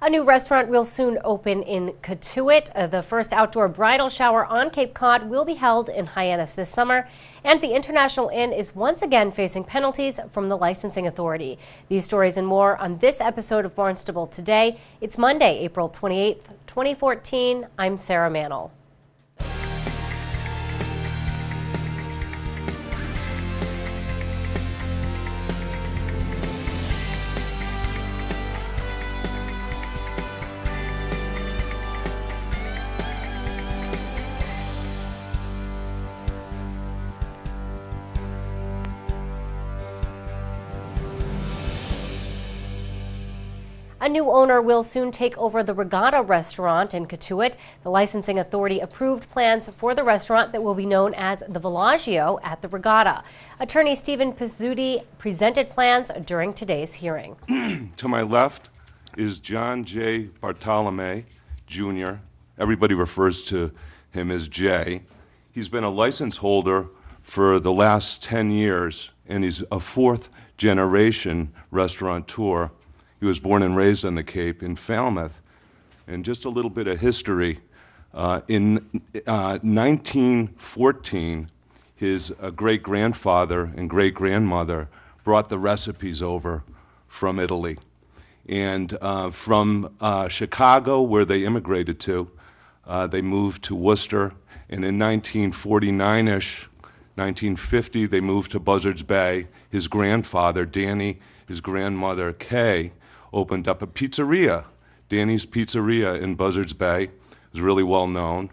A new restaurant will soon open in Cotuit. The first outdoor bridal shower on Cape Cod will be held in Hyannis this summer. And the International Inn is once again facing penalties from the licensing authority. These stories and more on this episode of Barnstable Today. It's Monday, April 28th, 2014. I'm Sarah Mannel. A new owner will soon take over the Regatta restaurant in Cotuit. The licensing authority approved plans for the restaurant that will be known as the Bellagio at the Regatta. Attorney Stephen Pizzuti presented plans during today's hearing. To my left is John J. Bartolome, Jr. Everybody refers to him as Jay. He's been a license holder for the last 10 years, and he's a fourth-generation restaurateur. He was born and raised on the Cape in Falmouth. And just a little bit of history. In 1914, his great-grandfather and great-grandmother brought the recipes over from Italy. And from Chicago, where they immigrated to, they moved to Worcester. And in 1949-ish, 1950, they moved to Buzzards Bay. His grandfather, Danny, his grandmother, Kay, opened up a pizzeria, Danny's Pizzeria in Buzzards Bay. It was really well known.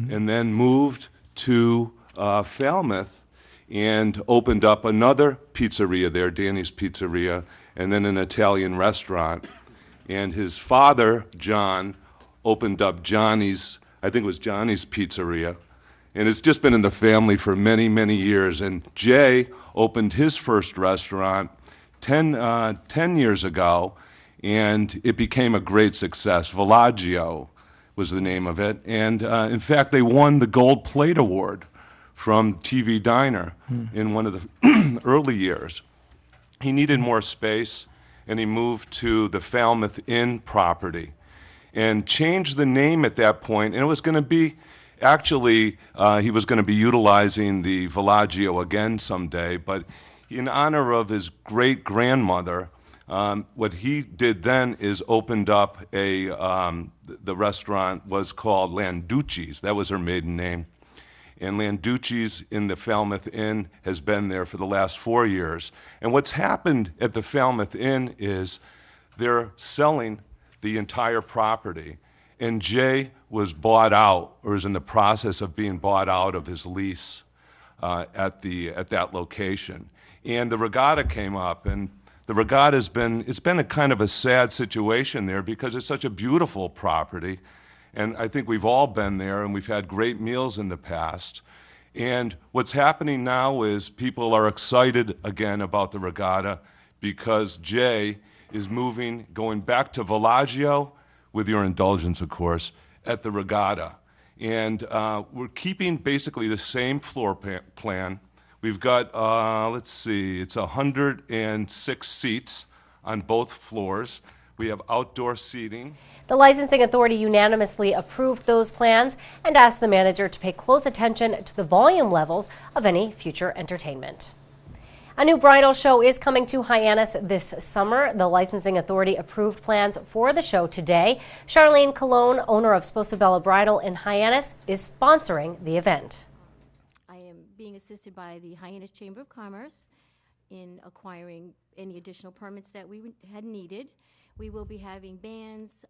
And then moved to Falmouth and opened up another pizzeria there, Danny's Pizzeria, and then an Italian restaurant. And his father, John, opened up Johnny's, I think it was Johnny's Pizzeria. And it's just been in the family for many, many years. And Jay opened his first restaurant 10 years ago, and it became a great success. Bellagio was the name of it. And in fact, they won the Gold Plate Award from TV Diner in one of the early years. He needed more space, and he moved to the Falmouth Inn property and changed the name at that point. And it was going to be, actually, he was going to be utilizing the Bellagio again someday, but in honor of his great-grandmother, what he did then is opened up the restaurant was called Landucci's. That was her maiden name. And Landucci's in the Falmouth Inn has been there for the last 4 years. And what's happened at the Falmouth Inn is they're selling the entire property. And Jay was bought out, or is in the process of being bought out of his lease at that location. And the Regatta came up, and the Regatta's it's been a kind of a sad situation there because it's such a beautiful property. And I think we've all been there, and we've had great meals in the past. And what's happening now is people are excited again about the Regatta because Jay is going back to Bellagio, with your indulgence, of course, at the Regatta. And we're keeping basically the same floor plan. We've got, let's see, it's 106 seats on both floors. We have outdoor seating. The licensing authority unanimously approved those plans and asked the manager to pay close attention to the volume levels of any future entertainment. A new bridal show is coming to Hyannis this summer. The licensing authority approved plans for the show today. Charlene Colon, owner of Sposabella Bridal in Hyannis, is sponsoring the event. I am being assisted by the Hyannis Chamber of Commerce in acquiring any additional permits that we had needed. We will be having bands,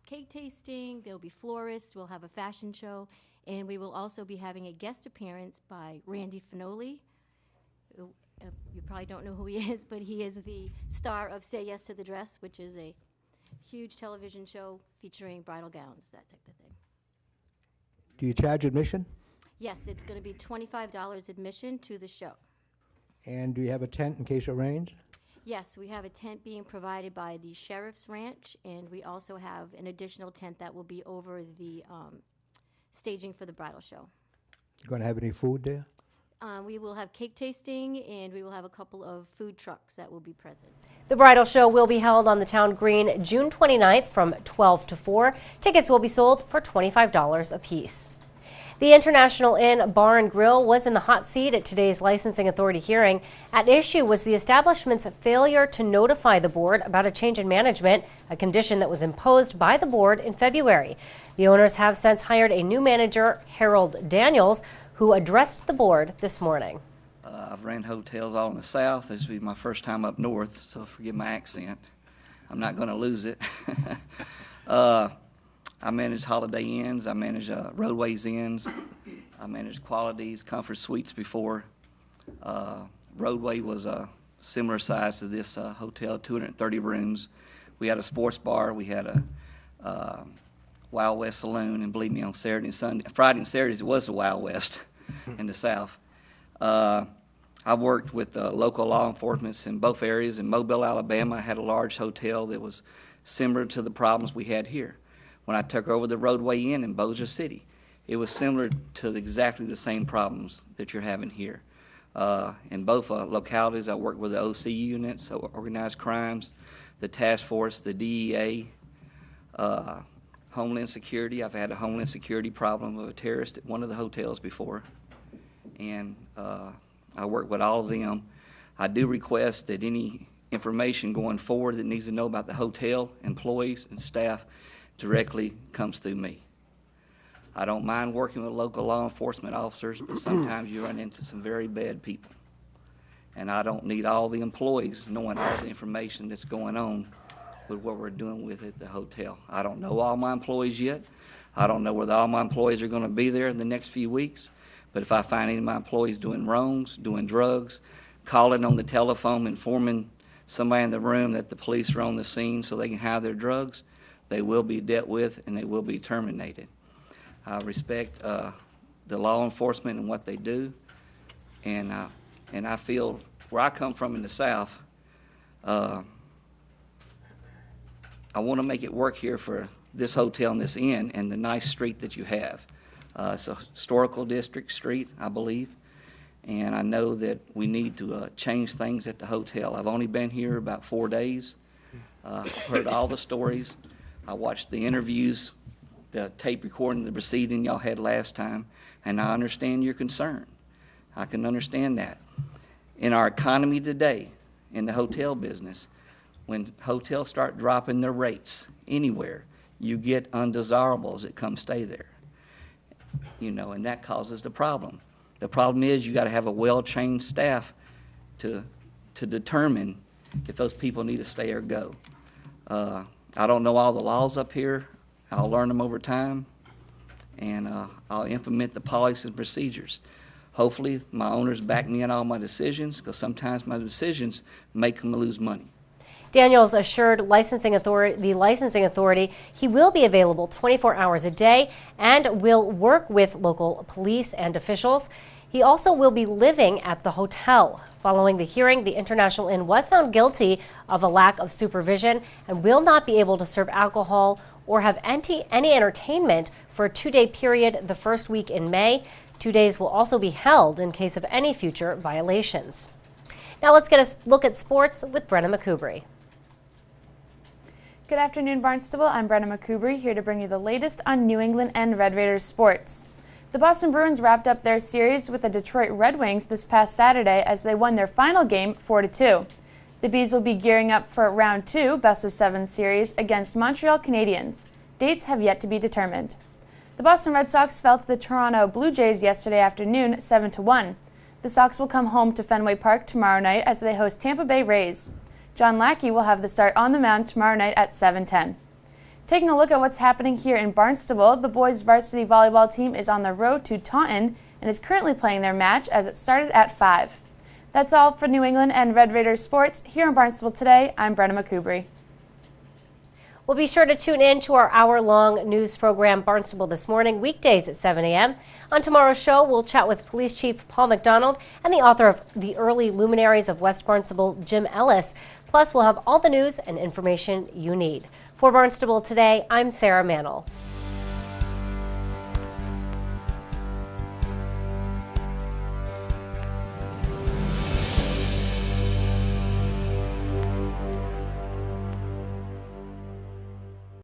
cake tasting, there'll be florists, we'll have a fashion show, and we will also be having a guest appearance by Randy Finoli. You probably don't know who he is, but he is the star of Say Yes to the Dress, which is a huge television show featuring bridal gowns, that type of thing. Do you charge admission? Yes, it's going to be $25 admission to the show. And do you have a tent in case it rains? Yes, we have a tent being provided by the Sheriff's Ranch, and we also have an additional tent that will be over the staging for the bridal show. You going to have any food there? We will have cake tasting, and we will have a couple of food trucks that will be present. The Bridal Show will be held on the town green June 29th from 12 to 4. Tickets will be sold for $25 apiece. The International Inn Bar and Grill was in the hot seat at today's licensing authority hearing. At issue was the establishment's failure to notify the board about a change in management, a condition that was imposed by the board in February. The owners have since hired a new manager, Harold Daniels, who addressed the board this morning. I've ran hotels all in the South. This will be my first time up north, so forgive my accent. I'm not going to lose it. I manage Holiday Inns. I manage Roadways Inns. I managed Qualities, Comfort Suites before. Roadway was a similar size to this hotel, 230 rooms. We had a sports bar. We had a Wild West saloon, and believe me, on Saturday and Sunday, Friday and Saturdays, it was the Wild West in the South. I've worked with local law enforcement in both areas. In Mobile, Alabama, I had a large hotel that was similar to the problems we had here. When I took over the Roadway Inn in Bossier City, it was similar to exactly the same problems that you're having here. In both localities, I worked with the OC units, so organized crimes, the task force, the DEA, Homeland Security. I've had a Homeland Security problem of a terrorist at one of the hotels before, and I work with all of them. I do request that any information going forward that needs to know about the hotel, employees, and staff directly comes through me. I don't mind working with local law enforcement officers, but sometimes you run into some very bad people. And I don't need all the employees knowing all the information that's going on with what we're doing with at the hotel. I don't know all my employees yet. I don't know whether all my employees are going to be there in the next few weeks. But if I find any of my employees doing wrongs, doing drugs, calling on the telephone, informing somebody in the room that the police are on the scene so they can hide their drugs, they will be dealt with and they will be terminated. I respect the law enforcement and what they do, and I feel where I come from in the South, I want to make it work here for this hotel and this inn and the nice street that you have. It's a historical district street, I believe, and I know that we need to change things at the hotel. I've only been here about 4 days. I've heard all the stories. I watched the interviews, the tape recording, the proceeding y'all had last time, and I understand your concern. I can understand that. In our economy today, in the hotel business, when hotels start dropping their rates anywhere, you get undesirables that come stay there. You know, and that causes the problem. The problem is you got to have a well-trained staff to determine if those people need to stay or go. I don't know all the laws up here. I'll learn them over time, and I'll implement the policies and procedures. Hopefully, my owners back me in all my decisions, because sometimes my decisions make them lose money. Daniels assured the licensing authority he will be available 24 hours a day and will work with local police and officials. He also will be living at the hotel. Following the hearing, the International Inn was found guilty of a lack of supervision and will not be able to serve alcohol or have any entertainment for a 2-day period the first week in May. 2 days will also be held in case of any future violations. Now let's get a look at sports with Brenna McCoubry. Good afternoon, Barnstable. I'm Brenna McCoubry, here to bring you the latest on New England and Red Raiders sports. The Boston Bruins wrapped up their series with the Detroit Red Wings this past Saturday as they won their final game 4-2. The Bees will be gearing up for round 2 best-of-7 series against Montreal Canadiens. Dates have yet to be determined. The Boston Red Sox fell to the Toronto Blue Jays yesterday afternoon 7-1. The Sox will come home to Fenway Park tomorrow night as they host Tampa Bay Rays. John Lackey will have the start on the mound tomorrow night at 7:10. Taking a look at what's happening here in Barnstable, the boys varsity volleyball team is on the road to Taunton and is currently playing their match as it started at 5. That's all for New England and Red Raiders sports. Here in Barnstable today, I'm Brenna McCoubry. Well, be sure to tune in to our hour-long news program, Barnstable This Morning, weekdays at 7 a.m. On tomorrow's show, we'll chat with Police Chief Paul McDonald and the author of The Early Luminaries of West Barnstable, Jim Ellis. Plus, we'll have all the news and information you need. For Barnstable Today, I'm Sarah Mannel.